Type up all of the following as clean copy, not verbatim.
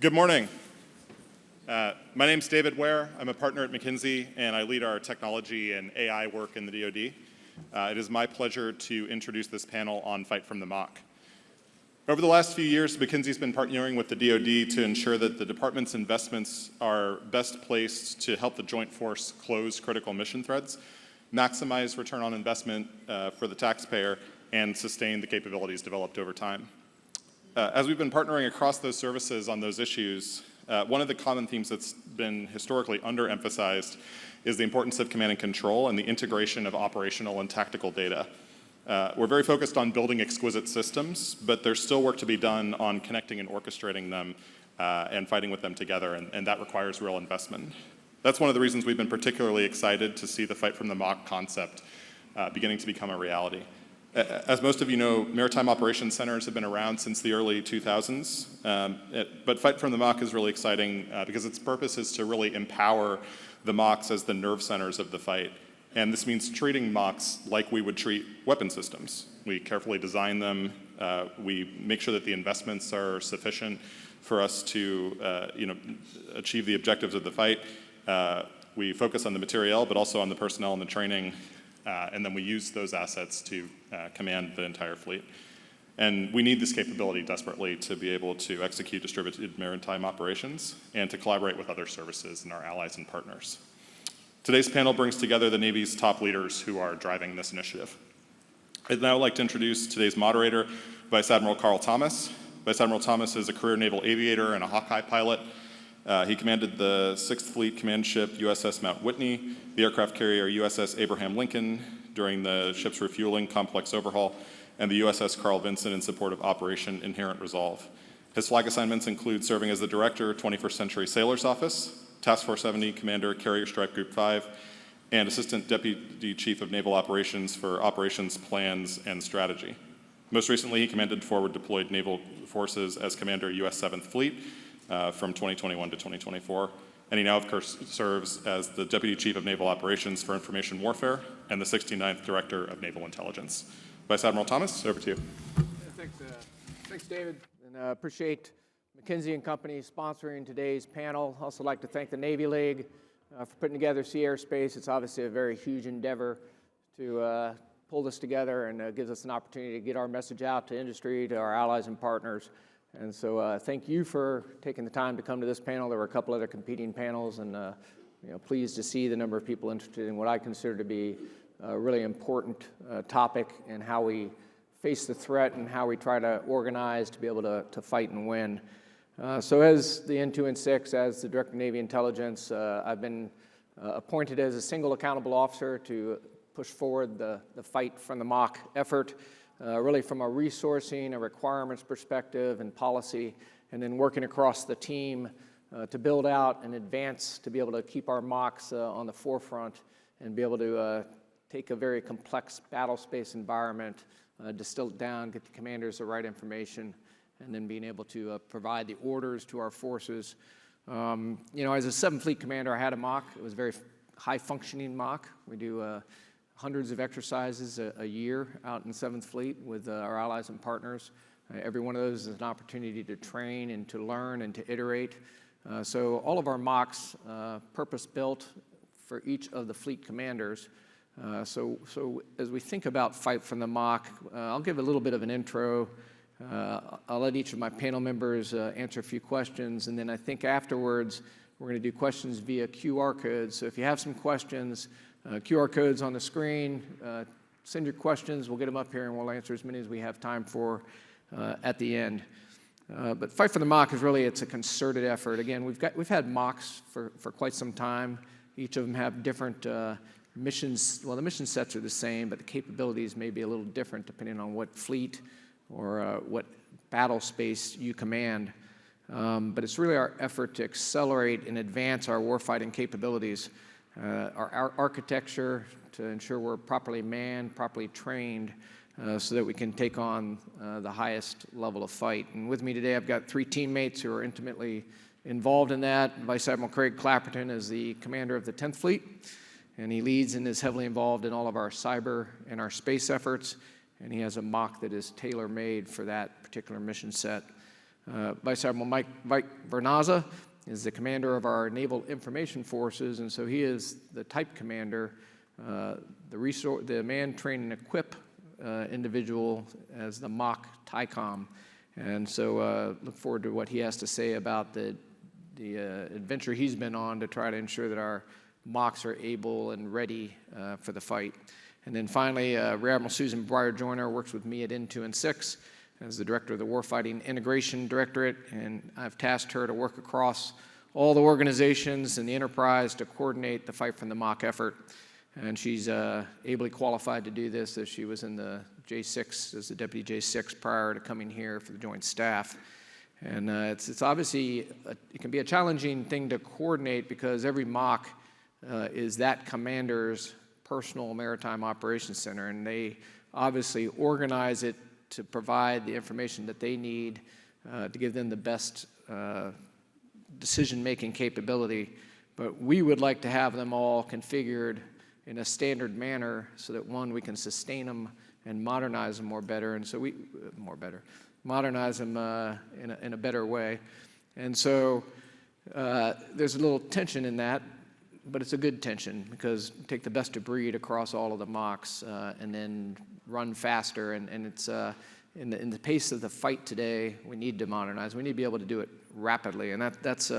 Good morning. My name's David Ware. I'm a partner at McKinsey, and I lead our technology and AI work in the DoD. It is my pleasure to introduce this panel on Fight from the MOC. Over the last few years, McKinsey's been partnering with the DoD to ensure that the department's investments are best placed to help the Joint Force close critical mission threads, maximize return on investment for the taxpayer, and sustain the capabilities developed over time. As we've been partnering across those services on those issues, one of the common themes that's been historically underemphasized is the importance of command and control and the integration of operational and tactical data. We're very focused on building exquisite systems, but there's still work to be done on connecting and orchestrating them and fighting with them together, and that requires real investment. That's one of the reasons we've been particularly excited to see the Fight from the MOC concept beginning to become a reality. As most of you know, Maritime Operations Centers have been around since the early 2000s, but Fight from the MOC is really exciting because its purpose is to really empower the MOCs as the nerve centers of the fight. And this means treating MOCs like we would treat weapon systems. We carefully design them, we make sure that the investments are sufficient for us to achieve the objectives of the fight. We focus on the materiel, but also on the personnel and the training. And then we use those assets to command the entire fleet. And we need this capability desperately to be able to execute distributed maritime operations and to collaborate with other services and our allies and partners. Today's panel brings together the Navy's top leaders who are driving this initiative. I'd now like to introduce today's moderator, Vice Admiral Carl Thomas. Vice Admiral Thomas is a career naval aviator and a Hawkeye pilot. He commanded the 6th Fleet command ship USS Mount Whitney, the aircraft carrier USS Abraham Lincoln during the ship's refueling complex overhaul, and the USS Carl Vinson in support of Operation Inherent Resolve. His flag assignments include serving as the Director, 21st Century Sailors Office, Task Force 70 Commander, Carrier Strike Group 5, and Assistant Deputy Chief of Naval Operations for Operations Plans and Strategy. Most recently, he commanded forward deployed naval forces as Commander US 7th Fleet, from 2021 to 2024, and he now, of course, serves as the Deputy Chief of Naval Operations for Information Warfare and the 69th Director of Naval Intelligence. Vice Admiral Thomas, over to you. Thanks, David, and appreciate McKinsey and Company sponsoring today's panel. Also like to thank the Navy League for putting together Sea Airspace. It's obviously a very huge endeavor to pull this together, and gives us an opportunity to get our message out to industry, to our allies and partners. And so thank you for taking the time to come to this panel. There were a couple other competing panels, and pleased to see the number of people interested in what I consider to be a really important topic in how we face the threat and how we try to organize to be able to fight and win. So as the N2 and 6, as the Director of Navy Intelligence, I've been appointed as a single accountable officer to push forward the Fight from the MOC effort. Really from a resourcing, a requirements perspective, and policy, and then working across the team to build out and advance to be able to keep our MOCs on the forefront and be able to take a very complex battle space environment, distill it down, get the commanders the right information, and then being able to provide the orders to our forces. As a 7th Fleet commander, I had a MOC. It was a very high-functioning MOC. We do hundreds of exercises a year out in 7th Fleet with our allies and partners. Every one of those is an opportunity to train and to learn and to iterate. So all of our MOCs purpose-built for each of the fleet commanders. So as we think about Fight from the MOC, I'll give a little bit of an intro. I'll let each of my panel members answer a few questions, and then I think afterwards we're going to do questions via QR codes. So if you have some questions, QR codes on the screen, send your questions, we'll get them up here and we'll answer as many as we have time for at the end. But Fight for the MOC is really, it's a concerted effort. Again, we've had MOCs for quite some time. Each of them have different missions. Well, the mission sets are the same, but the capabilities may be a little different depending on what fleet or what battle space you command. But it's really our effort to accelerate and advance our warfighting capabilities. Our architecture to ensure we're properly manned, properly trained, so that we can take on the highest level of fight. And with me today, I've got 3 teammates who are intimately involved in that. Vice Admiral Craig Clapperton is the commander of the 10th Fleet, and he leads and is heavily involved in all of our cyber and our space efforts, and he has a MOC that is tailor-made for that particular mission set. Vice Admiral Mike Vernaza is the commander of our Naval Information Forces, and so he is the type commander, the man, train, and equip individual as the MOC TICOM. And so look forward to what he has to say about the adventure he's been on to try to ensure that our MOCs are able and ready for the fight. And then finally, Rear Admiral Susan Breyer-Joyner works with me at N2 and 6 as the director of the Warfighting Integration Directorate, and I've tasked her to work across all the organizations and the enterprise to coordinate the Fight from the MOC effort. And she's ably qualified to do this, as she was in the J6 as the Deputy J6 prior to coming here for the Joint Staff. And it's obviously, it can be a challenging thing to coordinate because every MOC is that commander's personal Maritime Operations Center, and they obviously organize it to provide the information that they need to give them the best decision-making capability. But we would like to have them all configured in a standard manner so that, one, we can sustain them and modernize them better, and so modernize them in a better way. And so there's a little tension in that, but it's a good tension because take the best of breed across all of the MOCs and then run faster. And it's in the pace of the fight today, we need to modernize. We need to be able to do it rapidly, and that's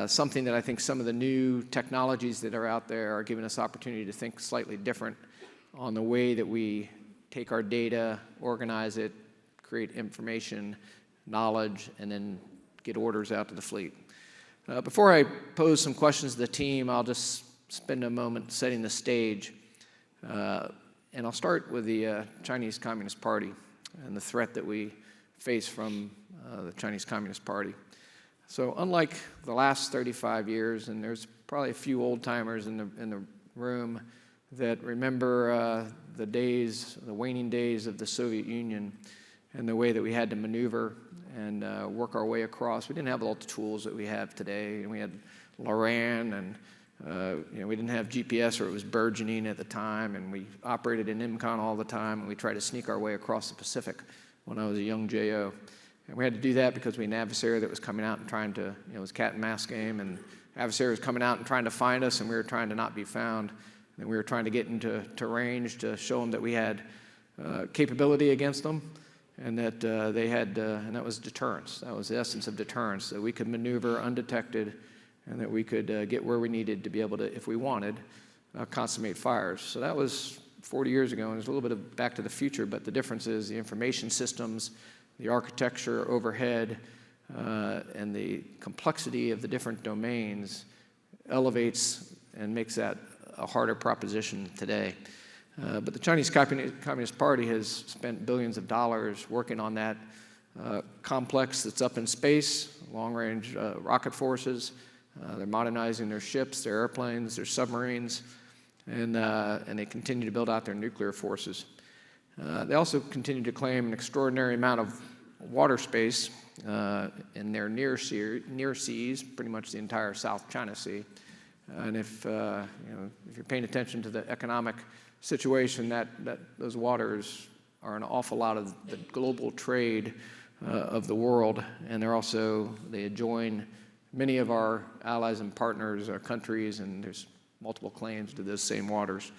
something that I think some of the new technologies that are out there are giving us opportunity to think slightly different on the way that we take our data, organize it, create information, knowledge, and then get orders out to the fleet. Before I pose some questions to the team, I'll just spend a moment setting the stage. And I'll start with the Chinese Communist Party and the threat that we face from the Chinese Communist Party. So unlike the last 35 years, and there's probably a few old-timers in the room that remember the waning days of the Soviet Union and the way that we had to maneuver and work our way across. We didn't have all the tools that we have today, and we had LORAN, and we didn't have GPS, or it was burgeoning at the time, and we operated in IMCON all the time, and we tried to sneak our way across the Pacific when I was a young JO. And we had to do that because we had an adversary that was coming out and trying to, it was a cat and mouse game, and the adversary was coming out and trying to find us, and we were trying to not be found. And we were trying to get into range to show them that we had capability against them, and that they had, and that was deterrence. That was the essence of deterrence, that we could maneuver undetected and that we could get where we needed to be able to, if we wanted, consummate fires. So that was 40 years ago, and there's a little bit of back to the future, but the difference is the information systems, the architecture overhead, and the complexity of the different domains elevates and makes that a harder proposition today. But the Chinese Communist Party has spent billions of dollars working on that complex that's up in space, long-range rocket forces. They're modernizing their ships, their airplanes, their submarines, and they continue to build out their nuclear forces. They also continue to claim an extraordinary amount of water space in their near seas, pretty much the entire South China Sea. And if you're paying attention to the economic situation, that those waters are an awful lot of the global trade of the world, and they adjoin many of our allies and partners, our countries, and there's multiple claims to those same waters.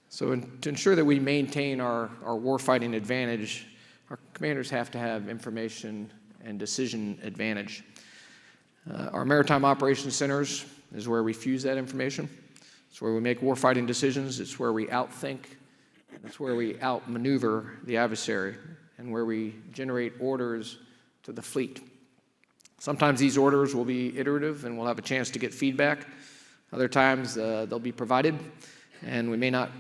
So to ensure that we maintain our warfighting advantage, our commanders have to have information and decision advantage. Our Maritime Operations Centers is where we fuse that information. It's where we make warfighting decisions. It's where we outthink. It's where we outmaneuver the adversary, and where we generate orders to the fleet. Sometimes these orders will be iterative, and we'll have a chance to get feedback. Other times they'll be provided, and we may not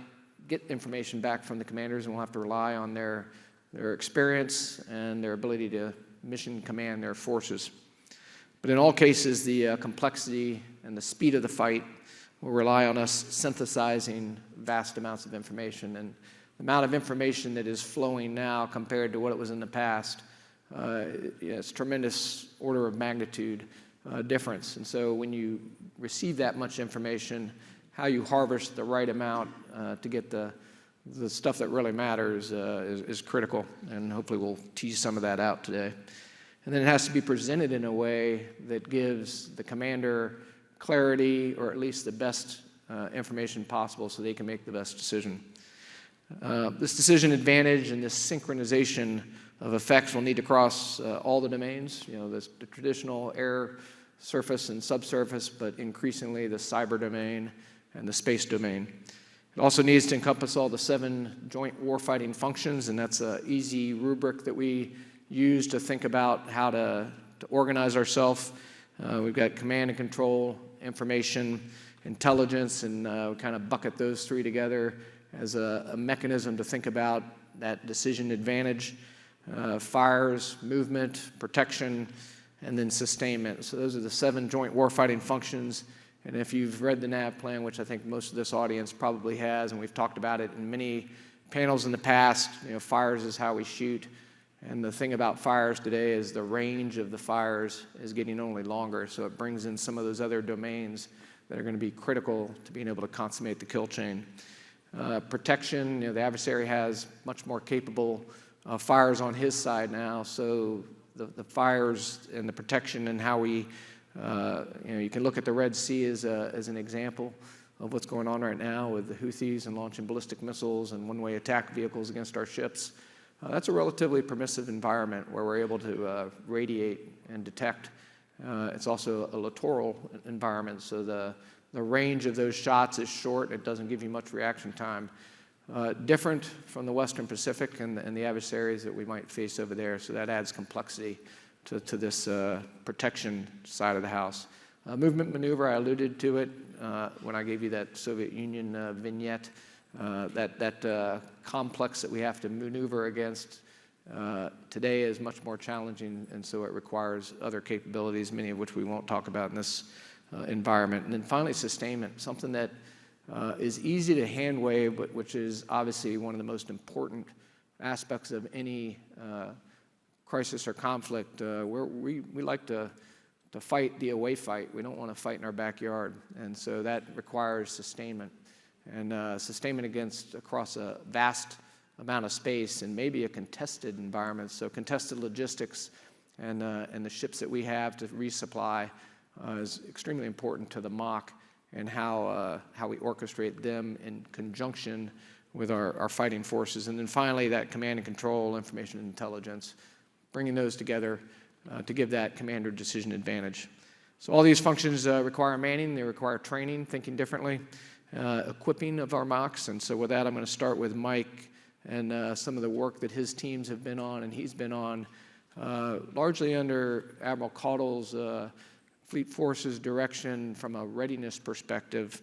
get information back from the commanders, and we'll have to rely on their experience and their ability to mission command their forces. But in all cases, the complexity and the speed of the fight will rely on us synthesizing vast amounts of information. And the amount of information that is flowing now compared to what it was in the past, it's tremendous order of magnitude difference. And so when you receive that much information, how you harvest the right amount to get the stuff that really matters is critical, and hopefully we'll tease some of that out today. And then it has to be presented in a way that gives the commander clarity, or at least the best information possible so they can make the best decision. This decision advantage and this synchronization of effects will need to cross all the domains, the traditional air, surface, and subsurface, but increasingly the cyber domain and the space domain. It also needs to encompass all the 7 joint warfighting functions, and that's an easy rubric that we use to think about how to organize ourselves. We've got command and control, information, intelligence, and we kind of bucket those 3 together as a mechanism to think about that decision advantage, fires, movement, protection, and then sustainment. So those are the 7 joint warfighting functions. And if you've read the NAV plan, which I think most of this audience probably has, and we've talked about it in many panels in the past, fires is how we shoot. And the thing about fires today is the range of the fires is getting only longer, so it brings in some of those other domains that are going to be critical to being able to consummate the kill chain. Protection, the adversary has much more capable fires on his side now, so the fires and the protection and how we, you can look at the Red Sea as an example of what's going on right now with the Houthis and launching ballistic missiles and one-way attack vehicles against our ships. That's a relatively permissive environment where we're able to radiate and detect. It's also a littoral environment, so the range of those shots is short. It doesn't give you much reaction time. Different from the Western Pacific and the adversaries that we might face over there, so that adds complexity to this protection side of the house. Movement maneuver, I alluded to it when I gave you that Soviet Union vignette. That complex that we have to maneuver against today is much more challenging, and so it requires other capabilities, many of which we won't talk about in this environment. And then finally, sustainment, something that is easy to hand wave, but which is obviously one of the most important aspects of any crisis or conflict. We like to fight the away fight. We don't want to fight in our backyard, and so that requires sustainment. And sustainment across a vast amount of space and maybe a contested environment. So contested logistics and the ships that we have to resupply is extremely important to the MOC and how we orchestrate them in conjunction with our fighting forces. And then finally, that command and control, information and intelligence, bringing those together to give that commander decision advantage. So all these functions require manning, they require training, thinking differently, equipping of our MOCs. And so with that, I'm going to start with Mike and some of the work that his teams have been on and he's been on, largely under Admiral Caudle's Fleet Forces direction from a readiness perspective.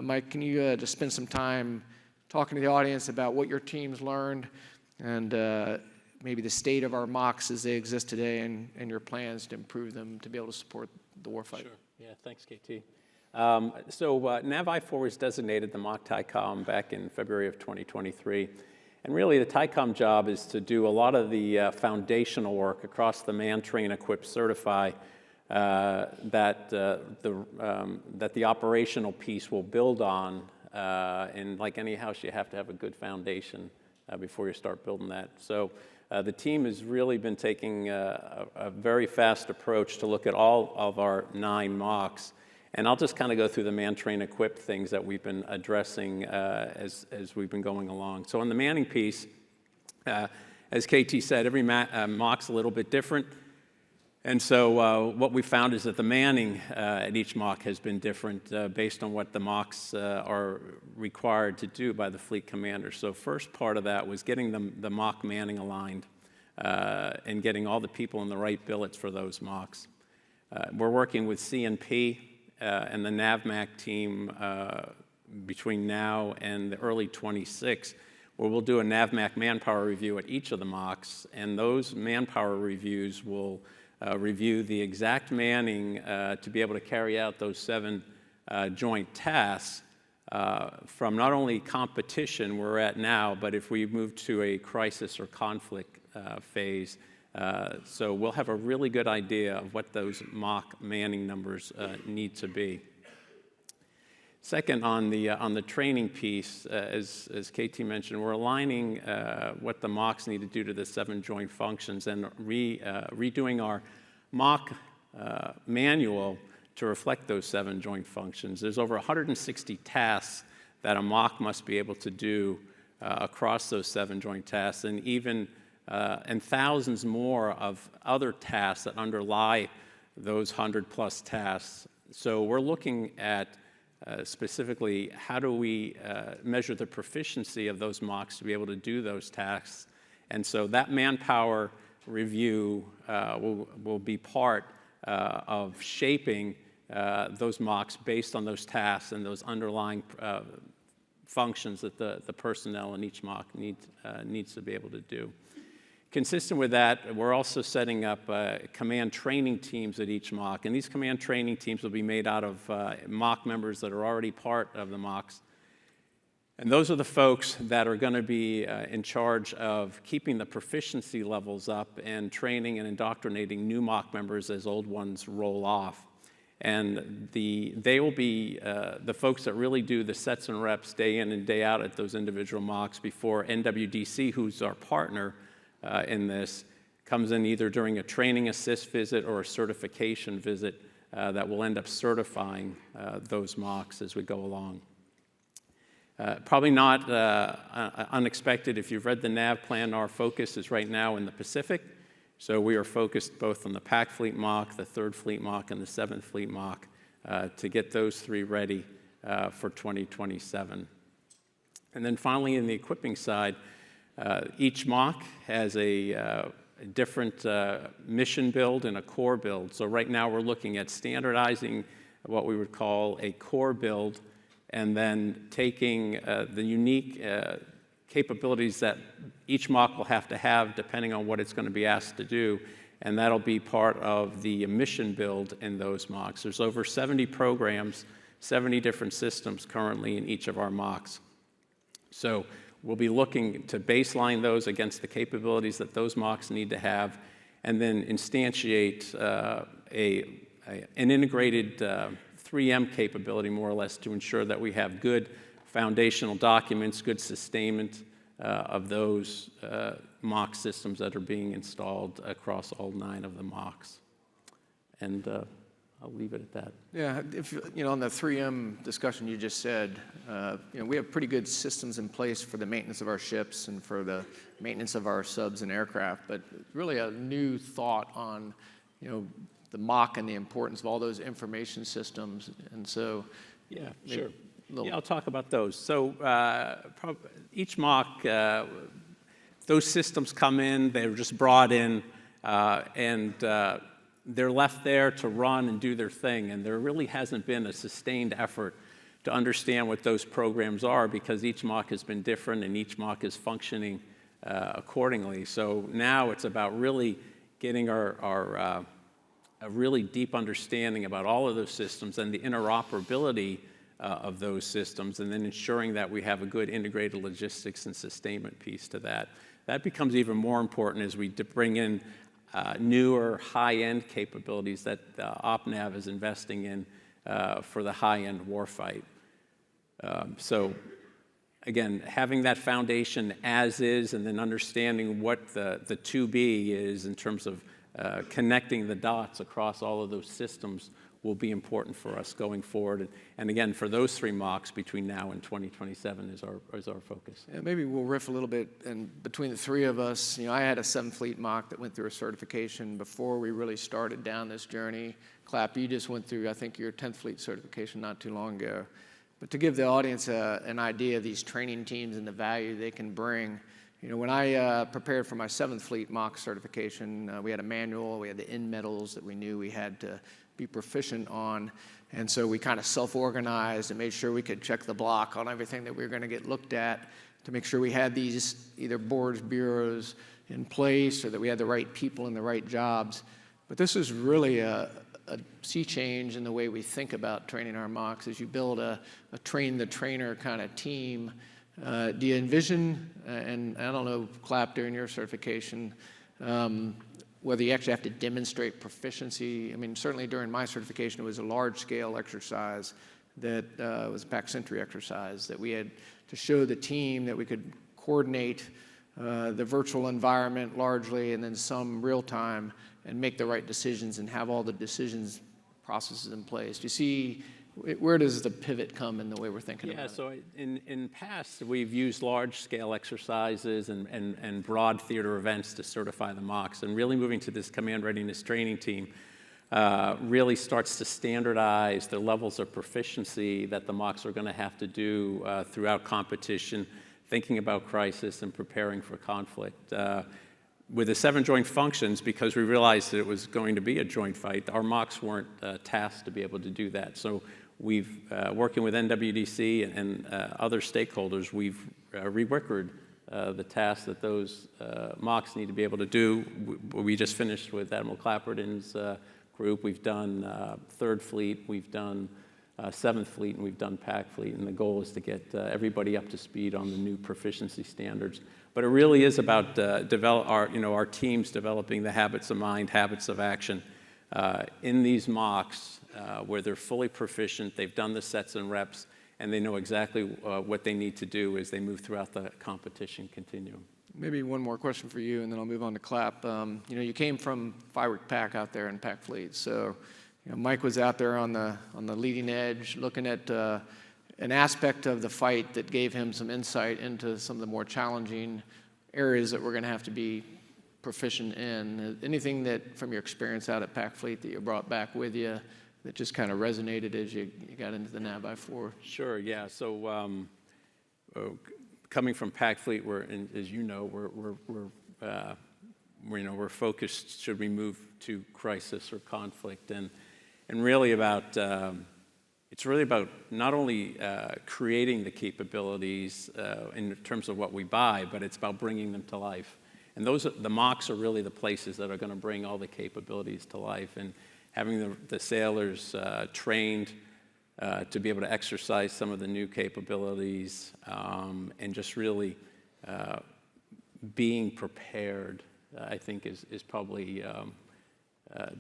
Mike, can you just spend some time talking to the audience about what your teams learned and maybe the state of our MOCs as they exist today and your plans to improve them to be able to support the warfight? Sure. Yeah, thanks, KT. NAV I-4 was designated the MOC TICOM back in February of 2023. And really, the TICOM job is to do a lot of the foundational work across the man, train, equip, certify that the operational piece will build on. And like any house, you have to have a good foundation before you start building that. So the team has really been taking a very fast approach to look at all of our 9 MOCs. And I'll just kind of go through the man, train, equip things that we've been addressing as we've been going along. So on the manning piece, as KT said, every MOC's a little bit different. And so what we found is that the manning at each MOC has been different based on what the MOCs are required to do by the fleet commander. So first part of that was getting the MOC manning aligned and getting all the people in the right billets for those MOCs. We're working with CNP and the NAVMAC team between now and the early 26, where we'll do a NAVMAC manpower review at each of the MOCs, and those manpower reviews will review the exact manning to be able to carry out those 7 joint tasks from not only competition we're at now, but if we move to a crisis or conflict phase. So we'll have a really good idea of what those MOC manning numbers need to be. Second, on the training piece, as KT mentioned, we're aligning what the MOCs need to do to the 7 joint functions and redoing our MOC manual to reflect those 7 joint functions. There's over 160 tasks that a MOC must be able to do across those 7 joint tasks, and even and thousands more of other tasks that underlie those 100+ tasks. So we're looking at specifically, how do we measure the proficiency of those MOCs to be able to do those tasks? And so that manpower review will be part of shaping those MOCs based on those tasks and those underlying functions that the personnel in each MOC needs to be able to do. Consistent with that, we're also setting up command training teams at each MOC, and these command training teams will be made out of MOC members that are already part of the MOCs. And those are the folks that are going to be in charge of keeping the proficiency levels up and training and indoctrinating new MOC members as old ones roll off. And they will be the folks that really do the sets and reps day in and day out at those individual MOCs before NWDC, who's our partner in this, comes in either during a training assist visit or a certification visit that will end up certifying those MOCs as we go along. Probably not unexpected, if you've read the NAV plan, our focus is right now in the Pacific. So we are focused both on the Pac Fleet MOC, the 3rd Fleet MOC, and the 7th Fleet MOC to get those 3 ready for 2027. And then finally, in the equipping side, each MOC has a different mission build and a core build. So right now we're looking at standardizing what we would call a core build, and then taking the unique capabilities that each MOC will have to have depending on what it's going to be asked to do, and that'll be part of the mission build in those MOCs. There's over 70 programs, 70 different systems currently in each of our MOCs. So we'll be looking to baseline those against the capabilities that those MOCs need to have, and then instantiate an integrated 3M capability, more or less, to ensure that we have good foundational documents, good sustainment of those MOC systems that are being installed across all 9 of the MOCs. And I'll leave it at that. Yeah, if on the 3M discussion you just said, we have pretty good systems in place for the maintenance of our ships and for the maintenance of our subs and aircraft, but really a new thought on, the MOC and the importance of all those information systems. And so, yeah, sure. Yeah, I'll talk about those. So each MOC, those systems come in, they're just brought in, and they're left there to run and do their thing. And there really hasn't been a sustained effort to understand what those programs are, because each MOC has been different and each MOC is functioning accordingly. So now it's about really getting a really deep understanding about all of those systems and the interoperability of those systems, and then ensuring that we have a good integrated logistics and sustainment piece to that. That becomes even more important as we bring in newer high-end capabilities that OpNav is investing in for the high-end warfight. So again, having that foundation as is, and then understanding what the to-be is in terms of connecting the dots across all of those systems will be important for us going forward. And again, for those 3 MOCs between now and 2027 is our focus. Yeah, maybe we'll riff a little bit, and between the 3 of us, I had a 7th Fleet MOC that went through a certification before we really started down this journey. Clap, you just went through, I think, your 10th Fleet certification not too long ago. But to give the audience an idea of these training teams and the value they can bring, when I prepared for my 7th Fleet MOC certification, we had a manual, we had the end medals that we knew we had to be proficient on, and so we kind of self-organized and made sure we could check the block on everything that we were going to get looked at to make sure we had these either boards, bureaus in place, or that we had the right people in the right jobs. But this is really a sea change in the way we think about training our MOCs. As you build a train-the-trainer kind of team, do you envision, and I don't know, Clap, during your certification, whether you actually have to demonstrate proficiency? I mean, certainly during my certification, it was a large-scale exercise that was a PAC Sentry exercise, that we had to show the team that we could coordinate the virtual environment largely and then some real time and make the right decisions and have all the decisions processes in place. Do you see, where does the pivot come in the way we're thinking about it? Yeah, so in past, we've used large-scale exercises and broad theater events to certify the MOCs, and really moving to this command readiness training team really starts to standardize the levels of proficiency that the MOCs are going to have to do throughout competition, thinking about crisis and preparing for conflict. With the 7 joint functions, because we realized that it was going to be a joint fight, our MOCs weren't tasked to be able to do that. So we've, working with NWDC and other stakeholders, we've reworked the tasks that those MOCs need to be able to do. We just finished with Admiral Clapperton's group. We've done 3rd Fleet, we've done 7th Fleet, and we've done PAC Fleet, and the goal is to get everybody up to speed on the new proficiency standards. But it really is about our teams developing the habits of mind, habits of action in these MOCs where they're fully proficient, they've done the sets and reps, and they know exactly what they need to do as they move throughout the competition continuum. Maybe one more question for you, and then I'll move on to Clap. You came from Firework PAC out there in PAC Fleet, so Mike was out there on the leading edge, looking at an aspect of the fight that gave him some insight into some of the more challenging areas that we're going to have to be proficient in. Anything that, from your experience out at PAC Fleet, that you brought back with you that just kind of resonated as you got into the NAVI-4? Sure, yeah. So coming from PAC Fleet, as you know, we're focused, should we move to crisis or conflict, and really about, it's really about not only creating the capabilities in terms of what we buy, but it's about bringing them to life. And the MOCs are really the places that are going to bring all the capabilities to life, and having the sailors trained to be able to exercise some of the new capabilities, and just really being prepared, I think is probably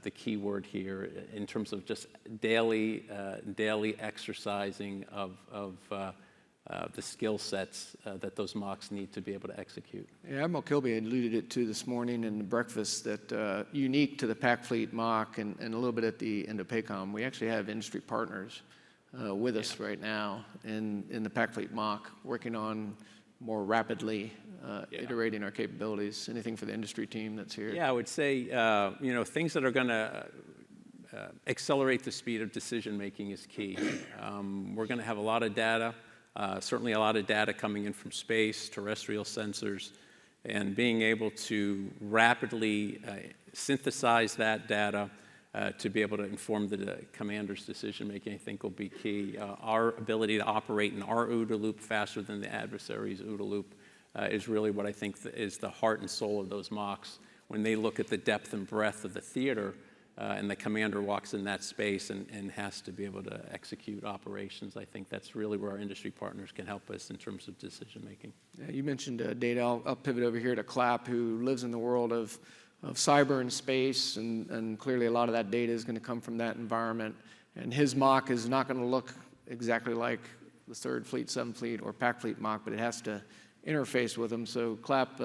the key word here in terms of just daily exercising of the skill sets that those MOCs need to be able to execute. Yeah, Admiral Kilby alluded it to this morning in the breakfast that unique to the PAC Fleet MOC and a little bit at the Indo-PACOM, we actually have industry partners with us right now in the PAC Fleet MOC, working on more rapidly iterating our capabilities. Anything for the industry team that's here? Yeah, I would say, things that are going to accelerate the speed of decision making is key. We're going to have a lot of data, certainly a lot of data coming in from space, terrestrial sensors, and being able to rapidly synthesize that data to be able to inform the commander's decision making, I think will be key. Our ability to operate in our OODA loop faster than the adversary's OODA loop is really what I think is the heart and soul of those MOCs. When they look at the depth and breadth of the theater, and the commander walks in that space and has to be able to execute operations, I think that's really where our industry partners can help us in terms of decision making. Yeah, you mentioned data. I'll pivot over here to Clap, who lives in the world of cyber and space, and clearly a lot of that data is going to come from that environment. And his MOC is not going to look exactly like the 3rd Fleet, 7th Fleet, or PAC Fleet MOC, but it has to interface with them. So Clap,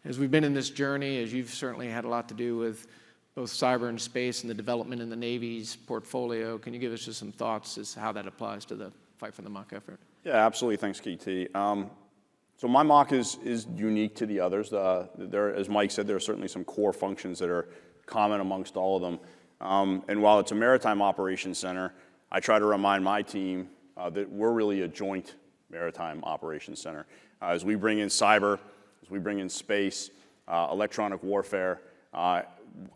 as we've been in this journey, as you've certainly had a lot to do with both cyber and space and the development in the Navy's portfolio, can you give us just some thoughts as to how that applies to the Fight from the MOC effort? Yeah, absolutely. Thanks, KT. So my MOC is unique to the others. As Mike said, there are certainly some core functions that are common amongst all of them. And while it's a Maritime Operations Center, I try to remind my team that we're really a joint Maritime Operations Center. As we bring in cyber, as we bring in space, electronic warfare, I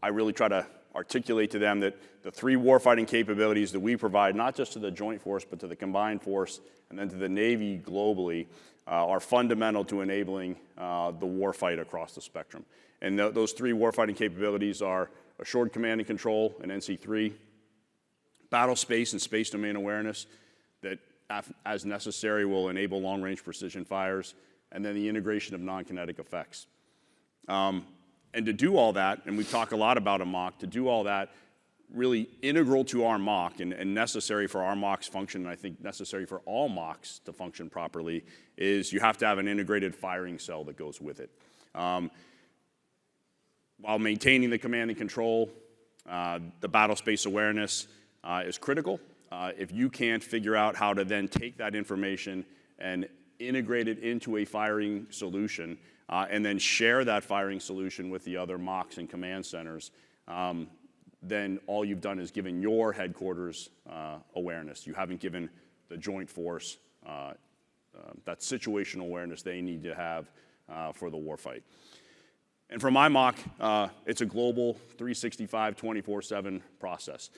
really try to articulate to them that the 3 warfighting capabilities that we provide, not just to the joint force, but to the combined force, and then to the Navy globally, are fundamental to enabling the warfight across the spectrum. And those 3 warfighting capabilities are assured command and control, an NC3, battle space and space domain awareness that, as necessary, will enable long-range precision fires, and then the integration of non-kinetic effects. And to do all that, and we talk a lot about a MOC, to do all that, really integral to our MOC and necessary for our MOCs function, and I think necessary for all MOCs to function properly, is you have to have an integrated firing cell that goes with it. While maintaining the command and control, the battle space awareness is critical. If you can't figure out how to then take that information and integrate it into a firing solution, and then share that firing solution with the other MOCs and command centers, then all you've done is given your headquarters awareness. You haven't given the joint force that situational awareness they need to have for the warfight. And for my MOC, it's a global 365, 24/7 process.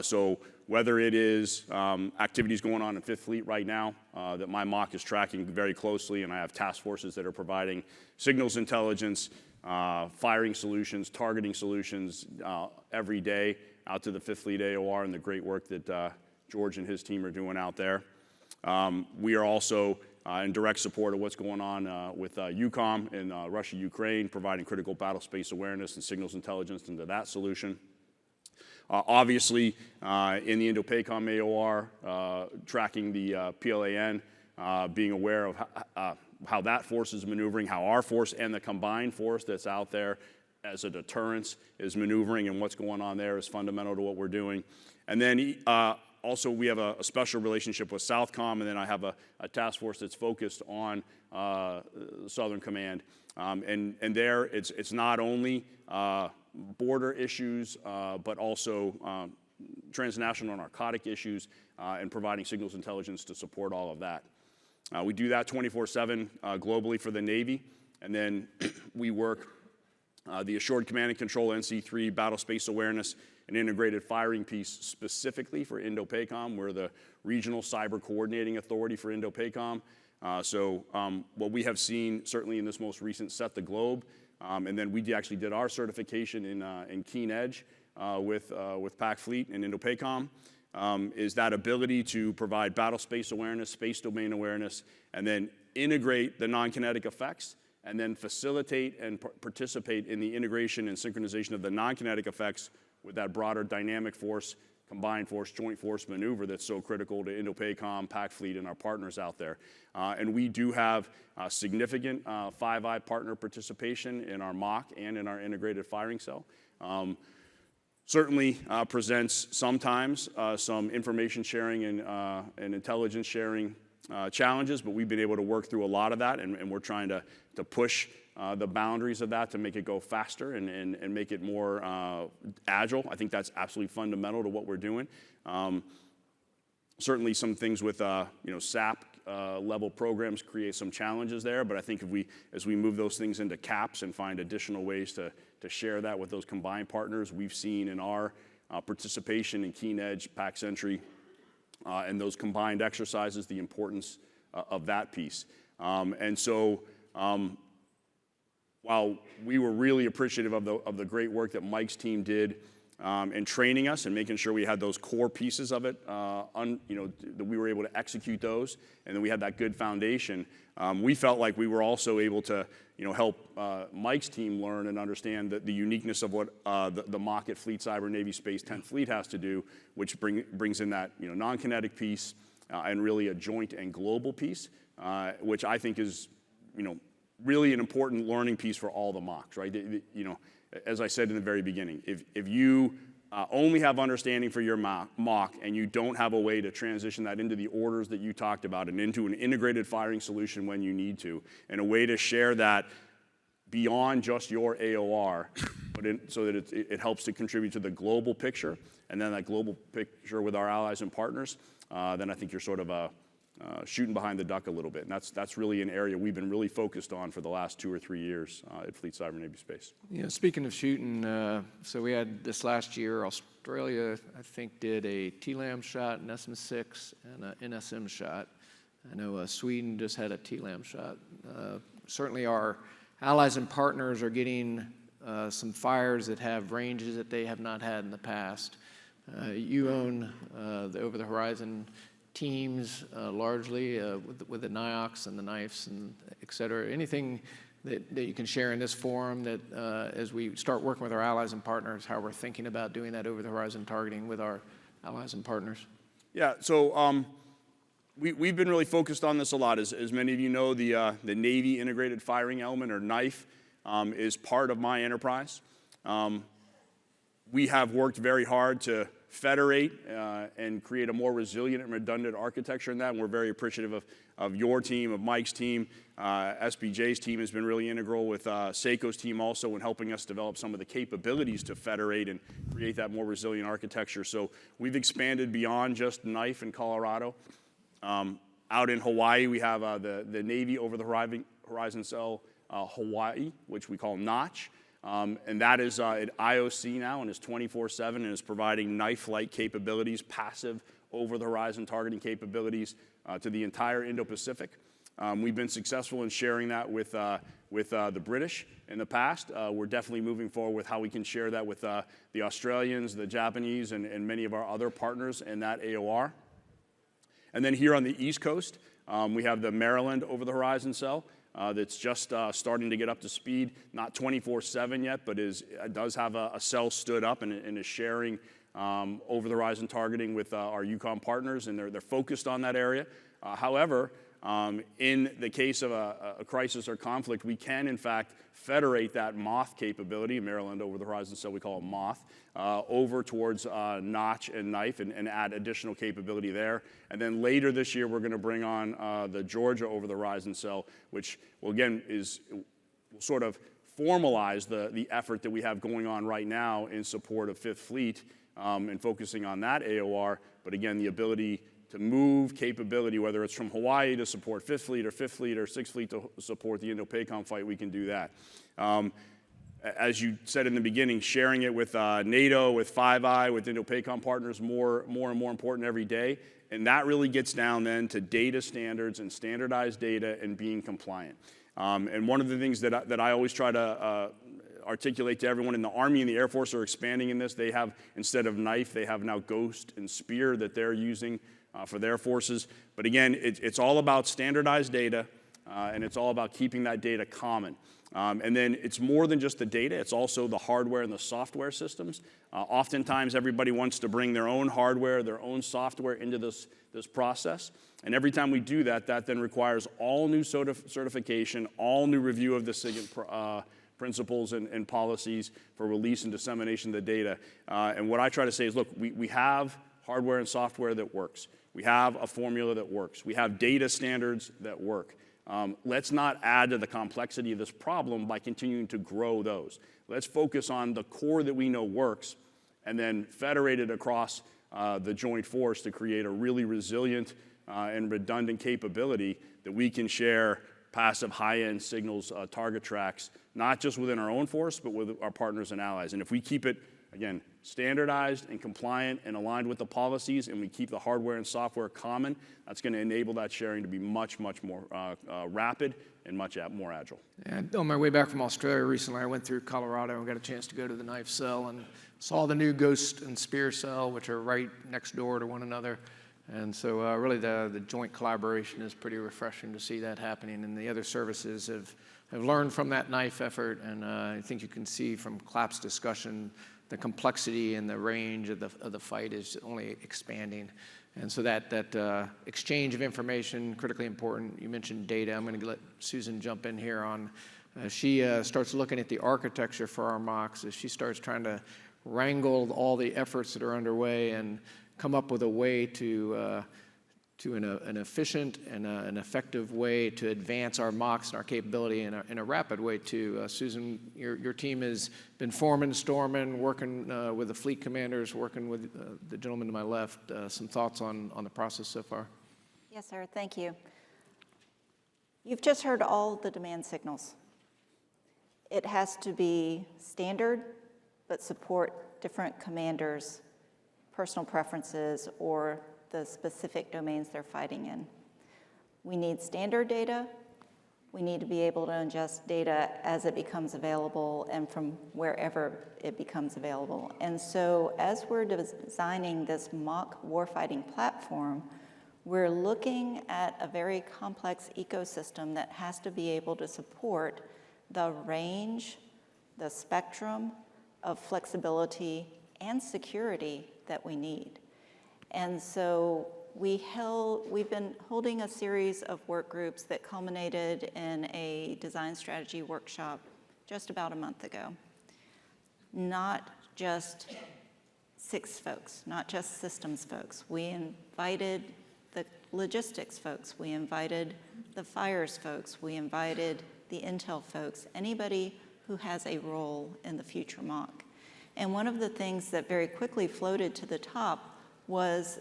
So whether it is activities going on in Fifth Fleet right now that my MOC is tracking very closely, and I have task forces that are providing signals intelligence, firing solutions, targeting solutions every day out to the Fifth Fleet AOR and the great work that George and his team are doing out there. We are also in direct support of what's going on with EUCOM in Russia, Ukraine, providing critical battle space awareness and signals intelligence into that solution. Obviously, in the Indo-PACOM AOR, tracking the PLAN, being aware of how that force is maneuvering, how our force and the combined force that's out there as a deterrence is maneuvering, and what's going on there is fundamental to what we're doing. And then also, we have a special relationship with Southcom, and then I have a task force that's focused on Southern Command. And there, it's not only border issues, but also transnational narcotic issues, and providing signals intelligence to support all of that. We do that 24/7 globally for the Navy, and then we work the Assured Command and Control NC3 battle space awareness and integrated firing piece specifically for Indo-PACOM. We're the regional cyber coordinating authority for Indo-PACOM. So what we have seen, certainly in this most recent Set the Globe, and then we actually did our certification in Keen Edge with PAC Fleet and Indo-PACOM, is that ability to provide battle space awareness, space domain awareness, and then integrate the non-kinetic effects, and then facilitate and participate in the integration and synchronization of the non-kinetic effects with that broader dynamic force, combined force, joint force maneuver that's so critical to Indo-PACOM, PAC Fleet, and our partners out there. And we do have significant Five Eye partner participation in our MOC and in our integrated firing cell. Certainly presents sometimes some information sharing and intelligence sharing challenges, but we've been able to work through a lot of that, and we're trying to push the boundaries of that to make it go faster and make it more agile. I think that's absolutely fundamental to what we're doing. Certainly some things with SAP level programs create some challenges there, but I think as we move those things into CAPS and find additional ways to share that with those combined partners, we've seen in our participation in Keen Edge, PAC Sentry, and those combined exercises, the importance of that piece. And so while we were really appreciative of the great work that Mike's team did in training us and making sure we had those core pieces of it, that we were able to execute those, and then we had that good foundation, we felt like we were also able to help Mike's team learn and understand the uniqueness of what the MOC at Fleet Cyber Navy Space 10th Fleet has to do, which brings in that non-kinetic piece and really a joint and global piece, which I think is really an important learning piece for all the MOCs, right? As I said in the very beginning, if you only have understanding for your MOC and you don't have a way to transition that into the orders that you talked about and into an integrated firing solution when you need to, and a way to share that beyond just your AOR, but so that it helps to contribute to the global picture, and then that global picture with our allies and partners, then I think you're sort of shooting behind the duck a little bit. And that's really an area we've been really focused on for the last 2 or 3 years at Fleet Cyber Navy Space. Speaking of shooting, so we had this last year, Australia, I think, did a TLAM shot, an SM-6, and an NSM shot. I know Sweden just had a TLAM shot. Certainly our allies and partners are getting some fires that have ranges that they have not had in the past. You own the over-the-horizon teams largely with the NIOX and the knives and et cetera. Anything that you can share in this forum, that as we start working with our allies and partners, how we're thinking about doing that over-the-horizon targeting with our allies and partners? Yeah, so we've been really focused on this a lot. As many of you know, the Navy Integrated Firing Element, or KNIFE, is part of my enterprise. We have worked very hard to federate and create a more resilient and redundant architecture in that, and we're very appreciative of your team, of Mike's team. SBJ's team has been really integral with Seiko's team also in helping us develop some of the capabilities to federate and create that more resilient architecture. So we've expanded beyond just KNIFE in Colorado. Out in Hawaii, we have the Navy Over-the-Horizon Cell Hawaii, which we call Notch. And that is at IOC now and is 24/7 and is providing knife-like capabilities, passive over-the-horizon targeting capabilities to the entire Indo-Pacific. We've been successful in sharing that with the British in the past. We're definitely moving forward with how we can share that with the Australians, the Japanese, and many of our other partners in that AOR. And then here on the East Coast, we have the Maryland Over-the-Horizon Cell. That's just starting to get up to speed, not 24/7 yet, but does have a cell stood up and is sharing over-the-horizon targeting with our EUCOM partners, and they're focused on that area. However, in the case of a crisis or conflict, we can, in fact, federate that MOC capability, Maryland Over-the-Horizon Cell, we call it MOC, over towards Notch and KNIFE and add additional capability there. And then later this year, we're going to bring on the Georgia Over-the-Horizon Cell, which, will again, will sort of formalize the effort that we have going on right now in support of Fifth Fleet and focusing on that AOR. But again, the ability to move capability, whether it's from Hawaii to support Fifth Fleet or Sixth Fleet to support the Indo-PACOM fight, we can do that. As you said in the beginning, sharing it with NATO, with Five Eye, with Indo-PACOM partners, more and more important every day. And that really gets down then to data standards and standardized data and being compliant. And one of the things that I always try to articulate to everyone in the Army and the Air Force are expanding in this. They have, instead of KNIFE, they have now Ghost and Spear that they're using for their forces. But again, it's all about standardized data, and it's all about keeping that data common. And then it's more than just the data, it's also the hardware and the software systems. Oftentimes everybody wants to bring their own hardware, their own software into this process. And every time we do that, that then requires all new certification, all new review of the SIGINT principles and policies for release and dissemination of the data. And what I try to say is, look, we have hardware and software that works. We have a formula that works. We have data standards that work. Let's not add to the complexity of this problem by continuing to grow those. Let's focus on the core that we know works and then federate it across the joint force to create a really resilient and redundant capability that we can share passive high-end signals target tracks, not just within our own force, but with our partners and allies. And if we keep it, again, standardized and compliant and aligned with the policies, and we keep the hardware and software common, that's going to enable that sharing to be much, much more rapid and much more agile. And on my way back from Australia recently, I went through Colorado and got a chance to go to the KNIFE cell and saw the new Ghost and Spear cell, which are right next door to one another. And so really the joint collaboration is pretty refreshing to see that happening. And the other services have learned from that KNIFE effort. And I think you can see from Clap's discussion, the complexity and the range of the fight is only expanding. And so that exchange of information, critically important. You mentioned data. I'm going to let Susan jump in here on, she starts looking at the architecture for our MOCs as she starts trying to wrangle all the efforts that are underway and come up with a way to an efficient and an effective way to advance our MOCs and our capability in a rapid way too. Susan, your team has been forming, storming, working with the fleet commanders, working with the gentleman to my left. Some thoughts on the process so far? Yes, sir. Thank you. You've just heard all the demand signals. It has to be standard, but support different commanders' personal preferences or the specific domains they're fighting in. We need standard data. We need to be able to ingest data as it becomes available and from wherever it becomes available. And so as we're designing this MOC warfighting platform, we're looking at a very complex ecosystem that has to be able to support the range, the spectrum of flexibility and security that we need. And so we've been holding a series of work groups that culminated in a design strategy workshop just about a month ago. Not just 6 folks, not just systems folks. We invited the logistics folks, we invited the fires folks, we invited the intel folks, anybody who has a role in the future MOC. And one of the things that very quickly floated to the top was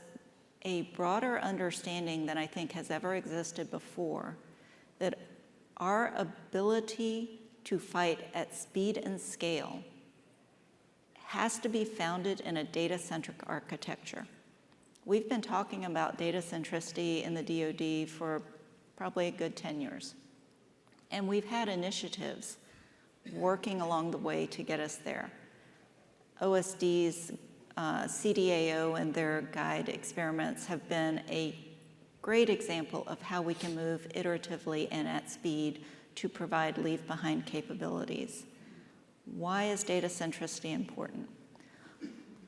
a broader understanding than I think has ever existed before, that our ability to fight at speed and scale has to be founded in a data-centric architecture. We've been talking about data centricity in the DoD for probably a good 10 years. And we've had initiatives working along the way to get us there. OSD's CDAO and their guide experiments have been a great example of how we can move iteratively and at speed to provide leave-behind capabilities. Why is data centricity important?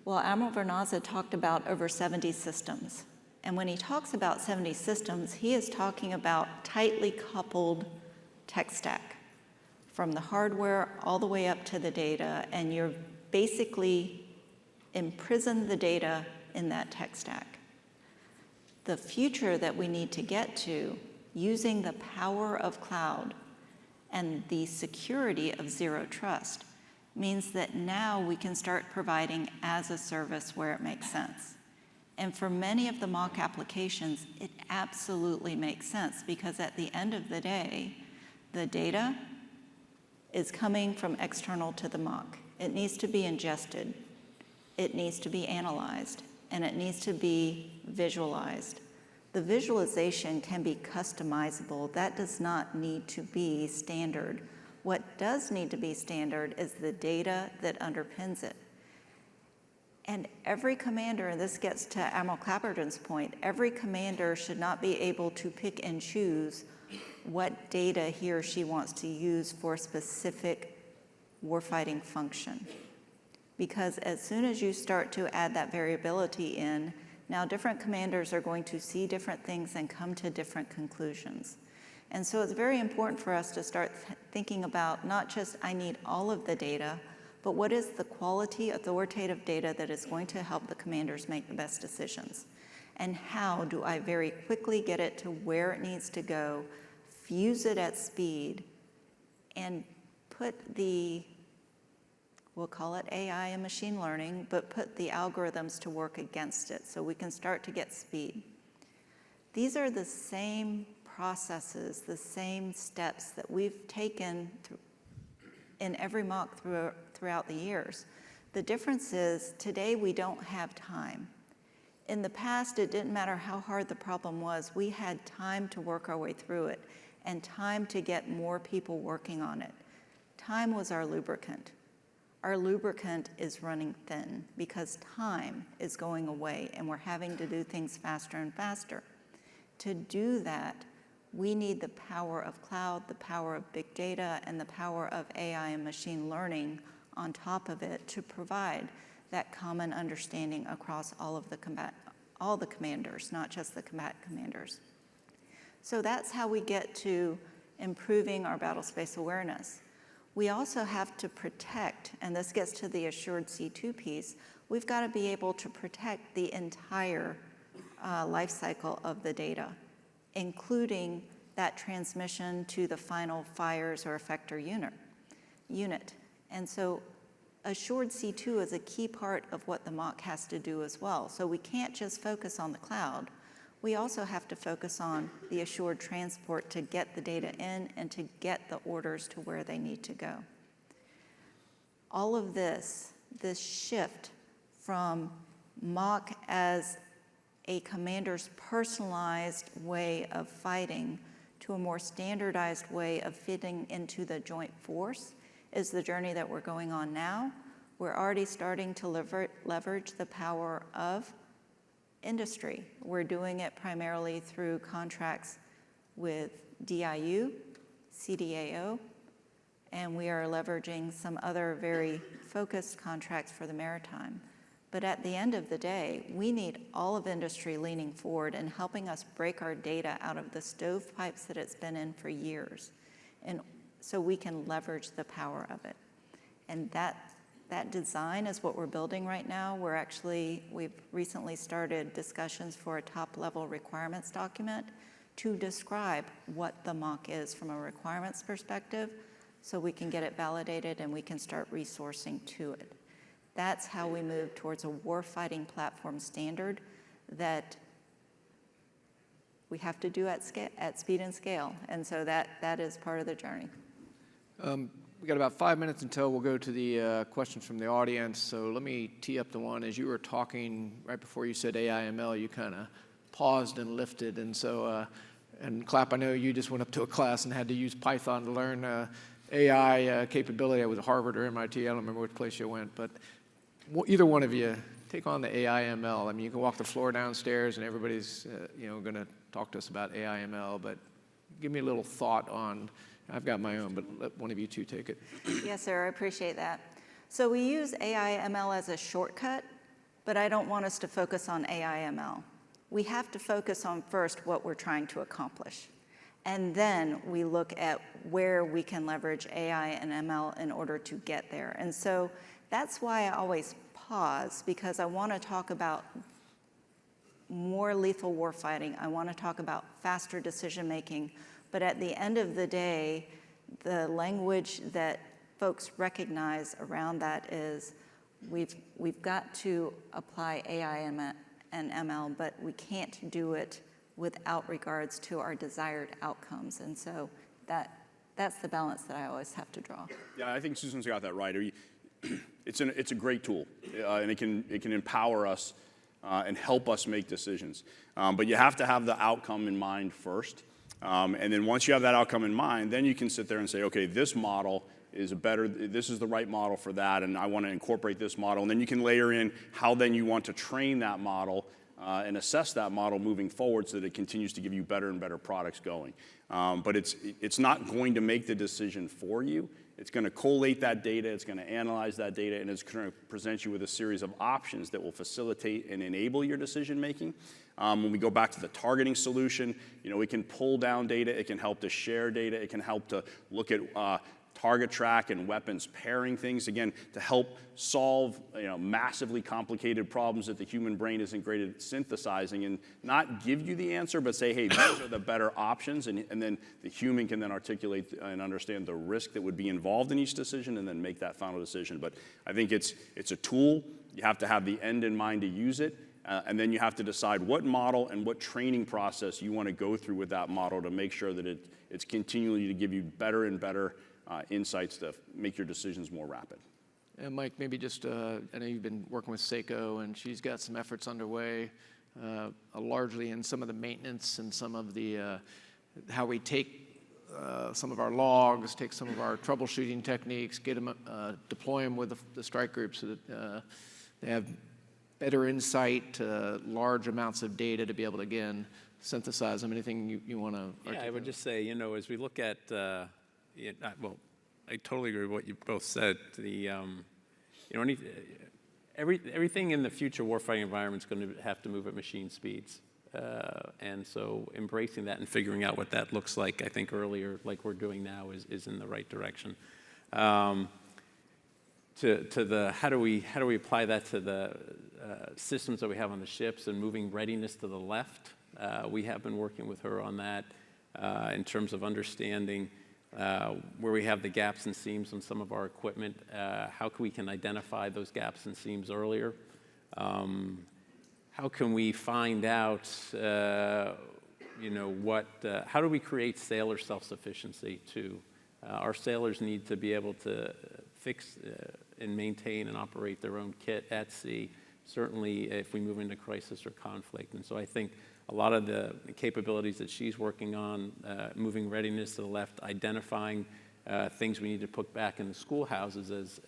Well, Admiral Vernaza talked about over 70 systems. And when he talks about 70 systems, he is talking about tightly coupled tech stack, from the hardware all the way up to the data, and you're basically imprison the data in that tech stack. The future that we need to get to, using the power of cloud and the security of zero trust, means that now we can start providing as a service where it makes sense. And for many of the MOC applications, it absolutely makes sense, because at the end of the day, the data is coming from external to the MOC. It needs to be ingested, it needs to be analyzed, and it needs to be visualized. The visualization can be customizable. That does not need to be standard. What does need to be standard is the data that underpins it. And every commander, and this gets to Admiral Clapperton's point, every commander should not be able to pick and choose what data he or she wants to use for a specific warfighting function. Because as soon as you start to add that variability in, now different commanders are going to see different things and come to different conclusions. And so it's very important for us to start thinking about not just I need all of the data, but what is the quality authoritative data that is going to help the commanders make the best decisions? And how do I very quickly get it to where it needs to go, fuse it at speed, and put the, we'll call it AI and machine learning, but put the algorithms to work against it so we can start to get speed. These are the same processes, the same steps that we've taken in every MOC throughout the years. The difference is today we don't have time. In the past, it didn't matter how hard the problem was, we had time to work our way through it and time to get more people working on it. Time was our lubricant. Our lubricant is running thin because time is going away and we're having to do things faster and faster. To do that, we need the power of cloud, the power of big data, and the power of AI and machine learning on top of it to provide that common understanding across all of all the commanders, not just the combat commanders. So that's how we get to improving our battle space awareness. We also have to protect, and this gets to the assured C2 piece, we've got to be able to protect the entire life cycle of the data, including that transmission to the final fires or effector unit. And so assured C2 is a key part of what the MOC has to do as well. So we can't just focus on the cloud. We also have to focus on the assured transport to get the data in and to get the orders to where they need to go. All of this shift from MOC as a commander's personalized way of fighting to a more standardized way of fitting into the joint force is the journey that we're going on now. We're already starting to leverage the power of industry. We're doing it primarily through contracts with DIU, CDAO, and we are leveraging some other very focused contracts for the maritime. But at the end of the day, we need all of industry leaning forward and helping us break our data out of the stovepipes that it's been in for years, and so we can leverage the power of it. And that design is what we're building right now. We've recently started discussions for a top-level requirements document to describe what the MOC is from a requirements perspective, so we can get it validated and we can start resourcing to it. That's how we move towards a warfighting platform standard that we have to do at speed and scale. And so that is part of the journey. We got about 5 minutes until we'll go to the questions from the audience. So let me tee up the one. As you were talking right before you said AI/ML, you kind of paused and lifted. And so, and Clapp, I know you just went up to a class and had to use Python to learn AI capability. I was at Harvard or MIT. I don't remember which place you went, but either one of you, take on the AI/ML. I mean, you can walk the floor downstairs and everybody's going to talk to us about AI/ML, but give me a little thought on, I've got my own, but let one of you two take it. Yes, sir, I appreciate that. So we use AI/ML as a shortcut, but I don't want us to focus on AI/ML. We have to focus on first what we're trying to accomplish. And then we look at where we can leverage AI and ML in order to get there. And so that's why I always pause, because I want to talk about more lethal warfighting. I want to talk about faster decision making. But at the end of the day, the language that folks recognize around that is we've got to apply AI and ML, but we can't do it without regards to our desired outcomes. And so that's the balance that I always have to draw. Yeah, I think Susan's got that right. It's a great tool, and it can empower us and help us make decisions. But you have to have the outcome in mind first. And then once you have that outcome in mind, then you can sit there and say, okay, this model is this is the right model for that, and I want to incorporate this model. And then you can layer in how then you want to train that model and assess that model moving forward so that it continues to give you better and better products going. But it's not going to make the decision for you. It's going to collate that data, it's going to analyze that data, and it's going to present you with a series of options that will facilitate and enable your decision making. When we go back to the targeting solution, it can pull down data, it can help to share data, it can help to look at target track and weapons pairing things, again, to help solve massively complicated problems that the human brain isn't great at synthesizing, and not give you the answer, but say, hey, these are the better options, and then the human can then articulate and understand the risk that would be involved in each decision and then make that final decision. But I think it's a tool. You have to have the end in mind to use it, and then you have to decide what model and what training process you want to go through with that model to make sure that it's continually to give you better and better insights to make your decisions more rapid. And Mike, maybe just, I know you've been working with Seiko, and she's got some efforts underway, largely in some of the maintenance and some of the, how we take some of our logs, take some of our troubleshooting techniques, get them, deploy them with the strike groups so that they have better insight to large amounts of data to be able to, again, synthesize them. Anything you want to articulate? Yeah, I would just say, as we look at, well, I totally agree with what you both said. Everything in the future warfighting environment is going to have to move at machine speeds. And so embracing that and figuring out what that looks like, I think earlier, like we're doing now, is in the right direction. To the how do we apply that to the systems that we have on the ships and moving readiness to the left? We have been working with her on that in terms of understanding where we have the gaps and seams on some of our equipment, how we can identify those gaps and seams earlier. How can we find out, how do we create sailor self-sufficiency too? Our sailors need to be able to fix and maintain and operate their own kit at sea, certainly if we move into crisis or conflict. And so I think a lot of the capabilities that she's working on, moving readiness to the left, identifying things we need to put back in the schoolhouses as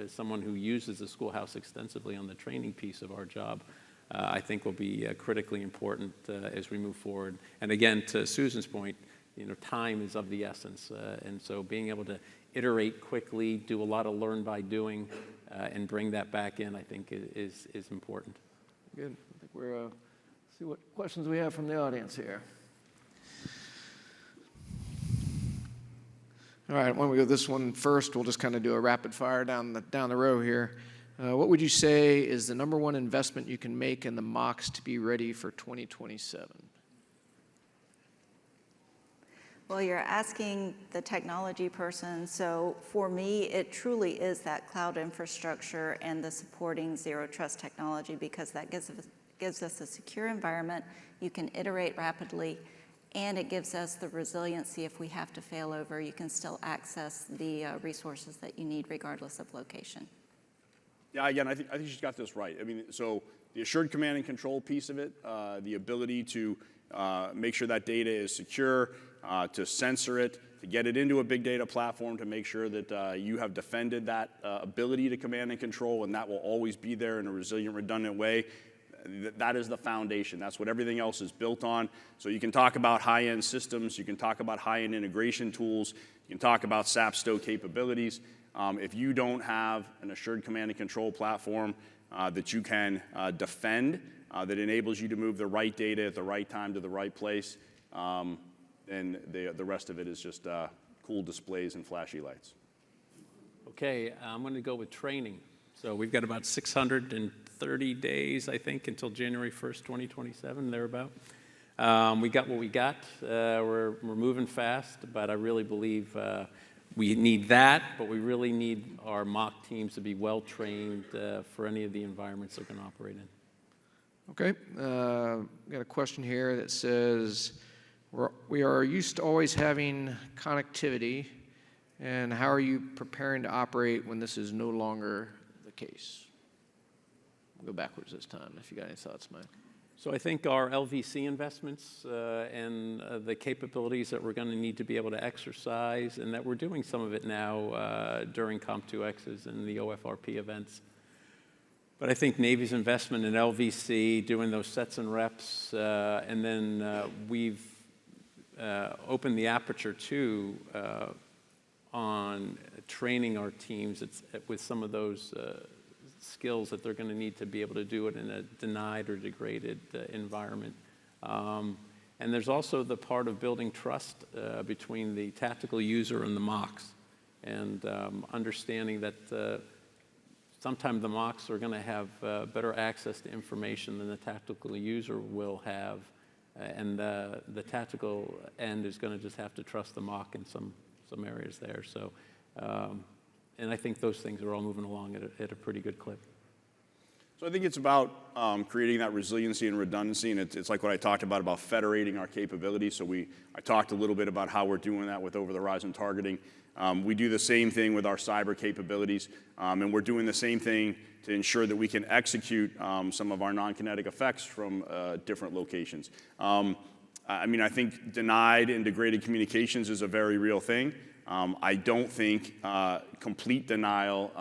someone who uses the schoolhouse extensively on the training piece of our job, I think will be critically important as we move forward. And again, to Susan's point, time is of the essence. And so being able to iterate quickly, do a lot of learn by doing, and bring that back in, I think is important. Good. I think we're, see what questions we have from the audience here. All right, why don't we go this one first? We'll just kind of do a rapid fire down the row here. What would you say is the #1 investment you can make in the MOCs to be ready for 2027? Well, you're asking the technology person, so for me, it truly is that cloud infrastructure and the supporting zero trust technology, because that gives us a secure environment. You can iterate rapidly, and it gives us the resiliency if we have to fail over. You can still access the resources that you need regardless of location. Yeah, again, I think she's got this right. I mean, so the assured command and control piece of it, the ability to make sure that data is secure, to censor it, to get it into a big data platform, to make sure that you have defended that ability to command and control, and that will always be there in a resilient, redundant way. That is the foundation. That's what everything else is built on. So you can talk about high-end systems, you can talk about high-end integration tools, you can talk about SAP stow capabilities. If you don't have an assured command and control platform that you can defend, that enables you to move the right data at the right time to the right place, then the rest of it is just cool displays and flashy lights. Okay, I'm going to go with training. So we've got about 630 days, I think, until January 1st, 2027, thereabout. We got what we got. We're moving fast, but I really believe we need that, but we really need our MOC teams to be well-trained for any of the environments they're going to operate in. Okay, we got a question here that says, we are used to always having connectivity, and how are you preparing to operate when this is no longer the case? We'll go backwards this time, if you got any thoughts, Mike. So I think our LVC investments and the capabilities that we're going to need to be able to exercise, and that we're doing some of it now during COMP2Xs and the OFRP events. But I think Navy's investment in LVC, doing those sets and reps, and then we've opened the aperture too on training our teams with some of those skills that they're going to need to be able to do it in a denied or degraded environment. And there's also the part of building trust between the tactical user and the MOCs, and understanding that sometimes the MOCs are going to have better access to information than the tactical user will have, and the tactical end is going to just have to trust the MOC in some areas there. So. And I think those things are all moving along at a pretty good clip. So I think it's about creating that resiliency and redundancy, and it's like what I talked about federating our capabilities. So I talked a little bit about how we're doing that with over-the-horizon targeting. We do the same thing with our cyber capabilities, and we're doing the same thing to ensure that we can execute some of our non-kinetic effects from different locations. I mean, I think denied and degraded communications is a very real thing. I don't think complete denial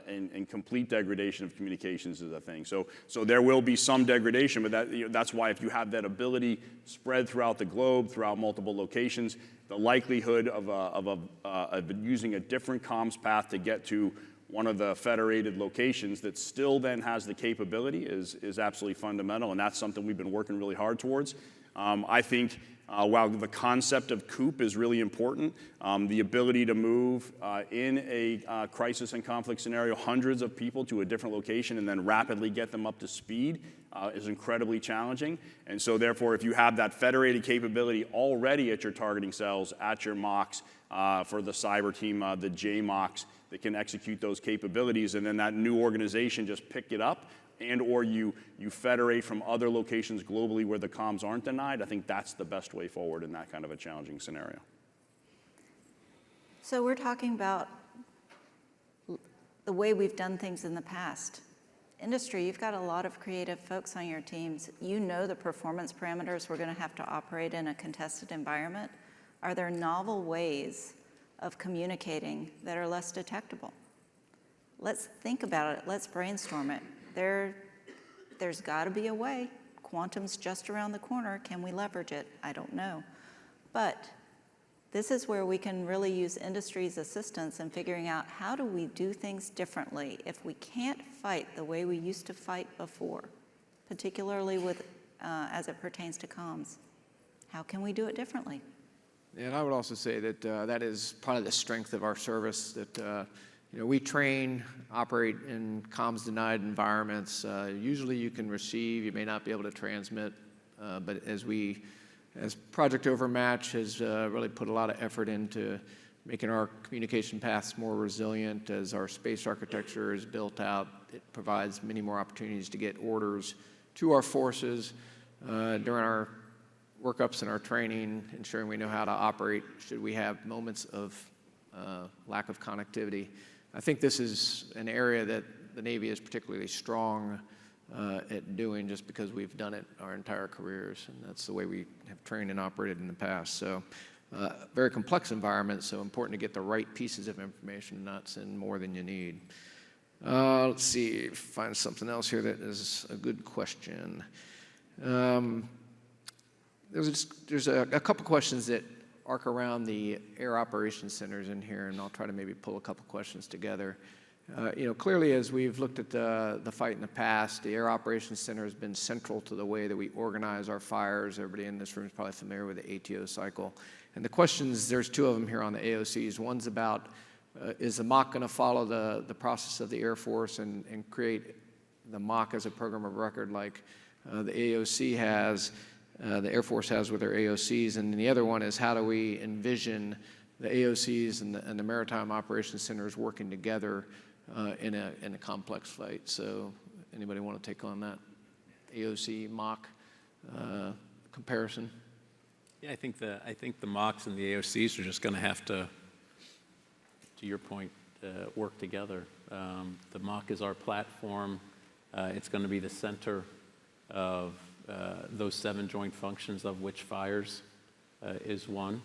and complete degradation of communications is a thing. So there will be some degradation, but that's why if you have that ability spread throughout the globe, throughout multiple locations, the likelihood of using a different comms path to get to one of the federated locations that still then has the capability is absolutely fundamental, and that's something we've been working really hard towards. I think while the concept of COOP is really important, the ability to move in a crisis and conflict scenario hundreds of people to a different location and then rapidly get them up to speed is incredibly challenging. And so therefore, if you have that federated capability already at your targeting cells, at your MOCs, for the cyber team, the JMOCs that can execute those capabilities, and then that new organization just pick it up, and or you federate from other locations globally where the comms aren't denied, I think that's the best way forward in that kind of a challenging scenario. So we're talking about the way we've done things in the past. Industry, you've got a lot of creative folks on your teams. You know the performance parameters we're going to have to operate in a contested environment. Are there novel ways of communicating that are less detectable? Let's think about it. Let's brainstorm it. There's got to be a way. Quantum's just around the corner. Can we leverage it? I don't know. But This is where we can really use industry's assistance in figuring out how do we do things differently if we can't fight the way we used to fight before, particularly with, as it pertains to comms. How can we do it differently? And I would also say that that is probably the strength of our service, that we train, operate in comms-denied environments. Usually you can receive, you may not be able to transmit, but as Project Overmatch has really put a lot of effort into making our communication paths more resilient, as our space architecture is built out, it provides many more opportunities to get orders to our forces during our workups and our training, ensuring we know how to operate should we have moments of lack of connectivity. I think this is an area that the Navy is particularly strong at doing, just because we've done it our entire careers, and that's the way we have trained and operated in the past. So very complex environment, so important to get the right pieces of information, not send more than you need. Let's see, find something else here that is a good question. There's a couple questions that arc around the Air Operations Centers in here, and I'll try to maybe pull a couple questions together. Clearly, as we've looked at the fight in the past, the Air Operations Center has been central to the way that we organize our fires. Everybody in this room is probably familiar with the ATO cycle. And the questions, there's two of them here on the AOCs. One's about, is the MOC going to follow the process of the Air Force and create the MOC as a program of record like the AOC has, the Air Force has with their AOCs? And the other one is, how do we envision the AOCs and the Maritime Operations Centers working together in a complex fight? So anybody want to take on that AOC MOC comparison? Yeah, I think the MOCs and the AOCs are just going to have to your point, work together. The MOC is our platform. It's going to be the center of those 7 joint functions, of which fires is one.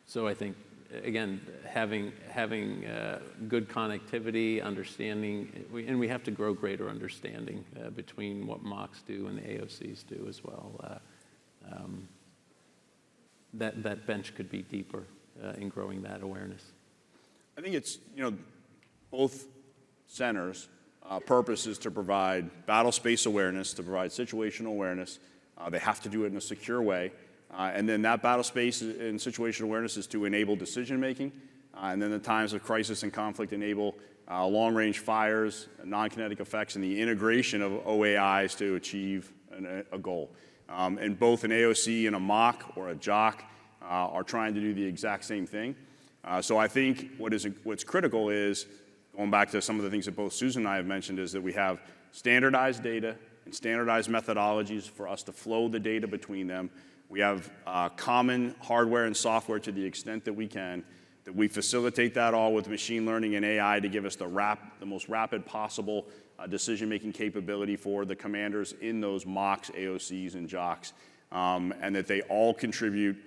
So I think, again, having good connectivity, understanding, and we have to grow greater understanding between what MOCs do and the AOCs do as well. That bench could be deeper in growing that awareness. I think it's, both centers' purpose is to provide battle space awareness, to provide situational awareness. They have to do it in a secure way. And then that battle space and situational awareness is to enable decision-making. And then the times of crisis and conflict enable long-range fires, non-kinetic effects, and the integration of OAIs to achieve a goal. And both an AOC and a MOC or a JOC are trying to do the exact same thing. So I think what's critical is, going back to some of the things that both Susan and I have mentioned, is that we have standardized data and standardized methodologies for us to flow the data between them. We have common hardware and software to the extent that we can, that we facilitate that all with machine learning and AI to give us the most rapid possible decision-making capability for the commanders in those MOCs, AOCs, and JOCs, and that they all contribute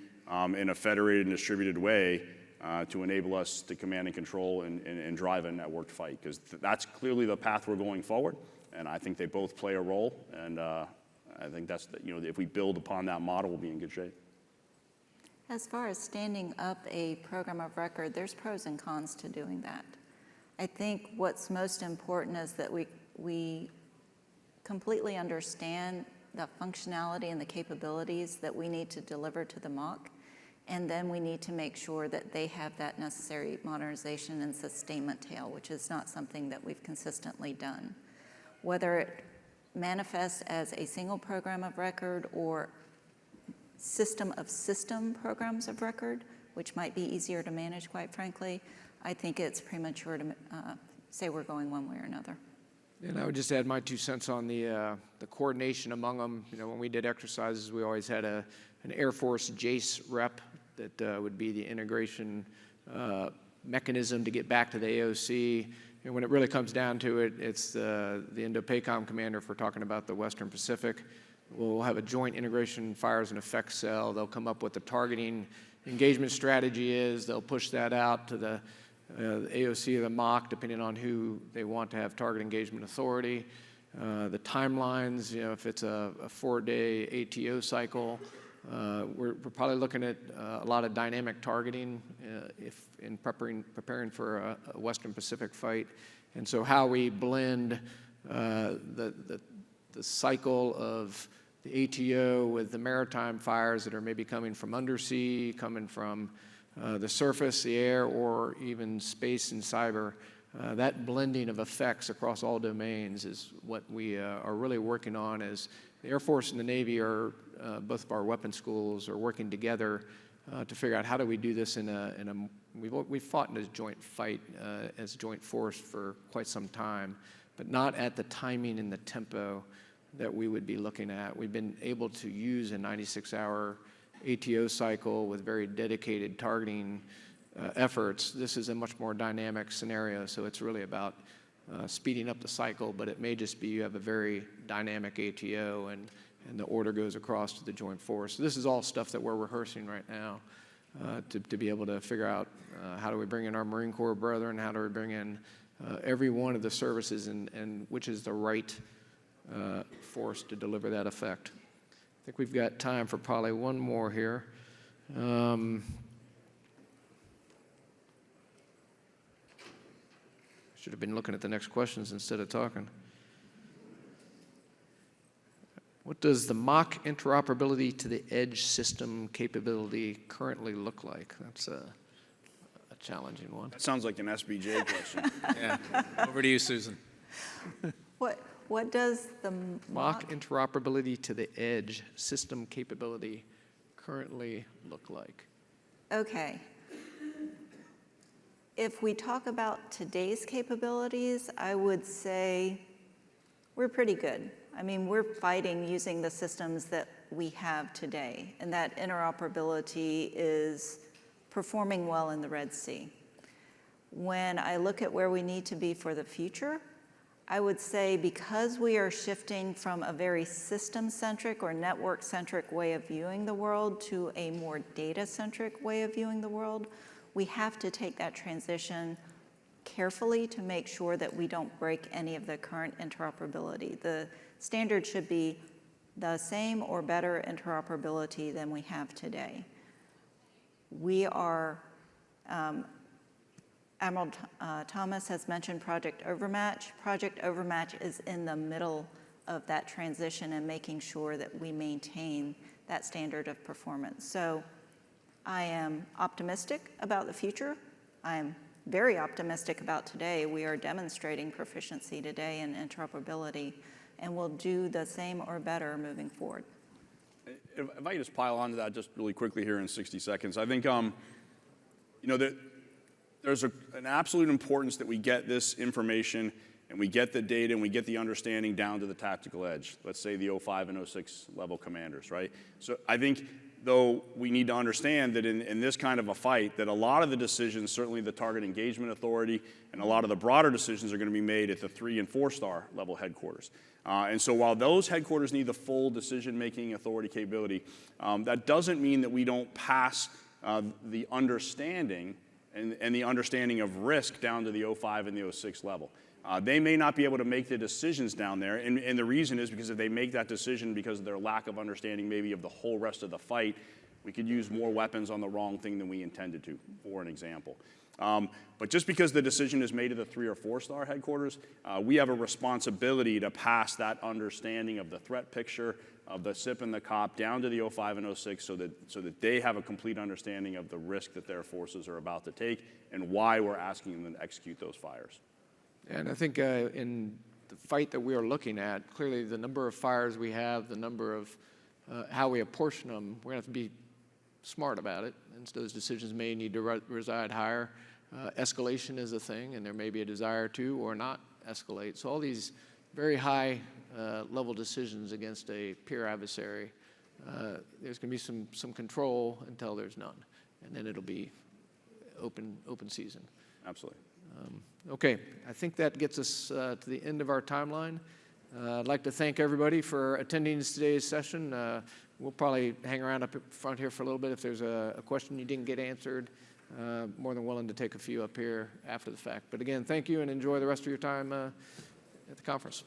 in a federated and distributed way to enable us to command and control and drive a networked fight, because that's clearly the path we're going forward, and I think they both play a role, and I think that's, if we build upon that model, we'll be in good shape. As far as standing up a program of record, there's pros and cons to doing that. I think what's most important is that we completely understand the functionality and the capabilities that we need to deliver to the MOC, and then we need to make sure that they have that necessary modernization and sustainment tail, which is not something that we've consistently done. Whether it manifests as a single program of record or system of system programs of record, which might be easier to manage, quite frankly, I think it's premature to say we're going one way or another. And I would just add my 2 cents on the coordination among them. When we did exercises, we always had an Air Force JACE rep that would be the integration mechanism to get back to the AOC. And when it really comes down to it, it's the Indo-PACOM commander, if we're talking about the Western Pacific. We'll have a joint integration fires and effects cell. They'll come up with the targeting engagement strategy is. They'll push that out to the AOC or the MOC, depending on who they want to have target engagement authority. the timelines, if it's a 4-day ATO cycle, we're probably looking at a lot of dynamic targeting if in preparing for a Western Pacific fight. And so how we blend the cycle of the ATO with the maritime fires that are maybe coming from undersea, coming from the surface, the air, or even space and cyber. That blending of effects across all domains is what we are really working on as the Air Force and the Navy are, both of our weapon schools are working together to figure out how do we do this we've fought in a joint fight as a joint force for quite some time, but not at the timing and the tempo that we would be looking at. We've been able to use a 96-hour ATO cycle with very dedicated targeting efforts. This is a much more dynamic scenario, so it's really about speeding up the cycle, but it may just be you have a very dynamic ATO and the order goes across to the joint force. So this is all stuff that we're rehearsing right now to be able to figure out how do we bring in our Marine Corps brethren, how do we bring in every one of the services and which is the right force to deliver that effect. I think we've got time for probably one more here. Should have been looking at the next questions instead of talking. What does the MOC interoperability to the edge system capability currently look like? That's a challenging one. That sounds like an SBJ question. Yeah. Over to you, Susan. What does the MOC interoperability to the edge system capability currently look like? Okay. If we talk about today's capabilities, I would say we're pretty good. I mean, we're fighting using the systems that we have today, and that interoperability is performing well in the Red Sea. When I look at where we need to be for the future, I would say because we are shifting from a very system-centric or network-centric way of viewing the world to a more data-centric way of viewing the world, we have to take that transition carefully to make sure that we don't break any of the current interoperability. The standard should be the same or better interoperability than we have today. We are, Admiral Thomas has mentioned Project Overmatch. Project Overmatch is in the middle of that transition and making sure that we maintain that standard of performance. So I am optimistic about the future. I am very optimistic about today. We are demonstrating proficiency today in interoperability, and we'll do the same or better moving forward. If I could just pile onto that just really quickly here in 60 seconds. I think, there's an absolute importance that we get this information and we get the data and we get the understanding down to the tactical edge. Let's say the 05 and 06 level commanders, right? So I think, though, we need to understand that in this kind of a fight, that a lot of the decisions, certainly the target engagement authority, and a lot of the broader decisions are going to be made at the 3- and 4-star level headquarters. And so while those headquarters need the full decision-making authority capability, that doesn't mean that we don't pass the understanding and the understanding of risk down to the 05 and the 06 level. They may not be able to make the decisions down there, and the reason is because if they make that decision because of their lack of understanding maybe of the whole rest of the fight, we could use more weapons on the wrong thing than we intended to, for an example. But just because the decision is made at the 3- or 4-star headquarters, we have a responsibility to pass that understanding of the threat picture, of the SIP and the COP down to the 05 and 06 so that they have a complete understanding of the risk that their forces are about to take and why we're asking them to execute those fires. And I think in the fight that we are looking at, clearly the number of fires we have, the number of how we apportion them, we're going to have to be smart about it. And so those decisions may need to reside higher. Escalation is a thing, and there may be a desire to or not escalate. So all these very high level decisions against a peer adversary, there's going to be some control until there's none. And then it'll be open season. Absolutely. Okay, I think that gets us to the end of our timeline. I'd like to thank everybody for attending today's session. We'll probably hang around up front here for a little bit if there's a question you didn't get answered. More than willing to take a few up here after the fact. But again, thank you and enjoy the rest of your time at the conference.